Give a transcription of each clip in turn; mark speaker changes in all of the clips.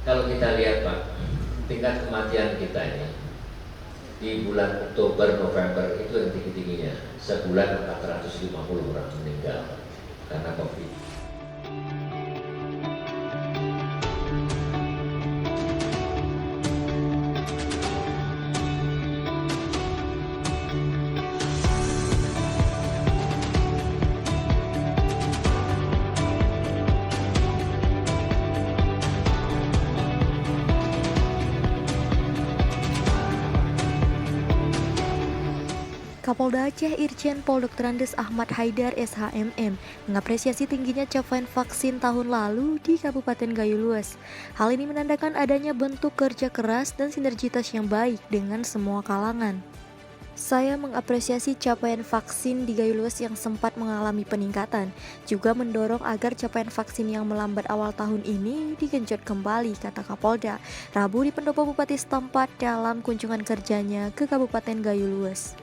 Speaker 1: Kalau kita lihat Pak, tingkat kematian kita ini di bulan Oktober, November itu yang tinggi-tingginya. Sebulan 450 orang meninggal karena COVID.
Speaker 2: Kapolda Aceh Irjen Pol Dr. Andes Ahmad Haidar SHMM mengapresiasi tingginya capaian vaksin tahun lalu di Kabupaten Gayo Luas. Hal ini menandakan adanya bentuk kerja keras dan sinergitas yang baik dengan semua kalangan. Saya mengapresiasi capaian vaksin di Gayo Luas yang sempat mengalami peningkatan, juga mendorong agar capaian vaksin yang melambat awal tahun ini digenjot kembali, kata Kapolda, Rabu di pendopo Bupati setempat dalam kunjungan kerjanya ke Kabupaten Gayo Luas.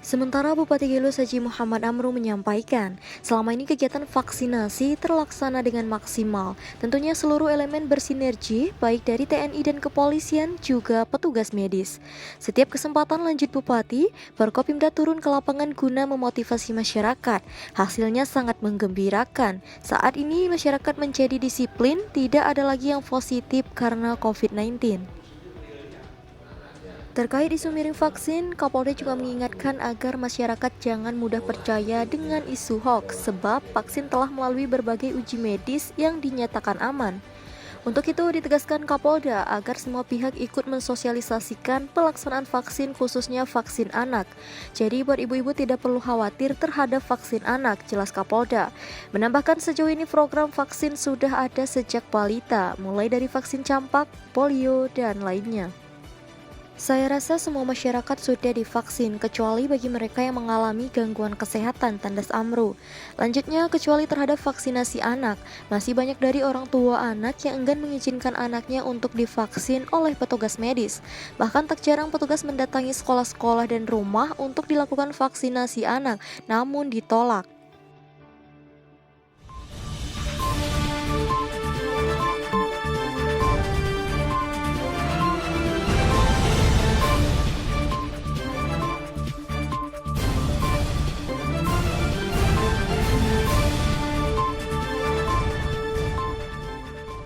Speaker 2: Sementara Bupati Gayo Luas Haji Muhammad Amru menyampaikan, selama ini kegiatan vaksinasi terlaksana dengan maksimal. Tentunya seluruh elemen bersinergi, baik dari TNI dan kepolisian juga petugas medis. Setiap kesempatan, lanjut Bupati, Forkopimda turun ke lapangan guna memotivasi masyarakat. Hasilnya sangat menggembirakan. Saat ini masyarakat menjadi disiplin, tidak ada lagi yang positif karena COVID-19. Terkait isu miring vaksin, Kapolda juga mengingatkan agar masyarakat jangan mudah percaya dengan isu hoax sebab vaksin telah melalui berbagai uji medis yang dinyatakan aman. Untuk itu ditegaskan Kapolda agar semua pihak ikut mensosialisasikan pelaksanaan vaksin khususnya vaksin anak. Jadi buat ibu-ibu tidak perlu khawatir terhadap vaksin anak, jelas Kapolda. Menambahkan sejauh ini program vaksin sudah ada sejak balita, mulai dari vaksin campak, polio, dan lainnya. Saya rasa semua masyarakat sudah divaksin, kecuali bagi mereka yang mengalami gangguan kesehatan, tandas Amru. Lanjutnya, kecuali terhadap vaksinasi anak, masih banyak dari orang tua anak yang enggan mengizinkan anaknya untuk divaksin oleh petugas medis. Bahkan tak jarang petugas mendatangi sekolah-sekolah dan rumah untuk dilakukan vaksinasi anak, namun ditolak.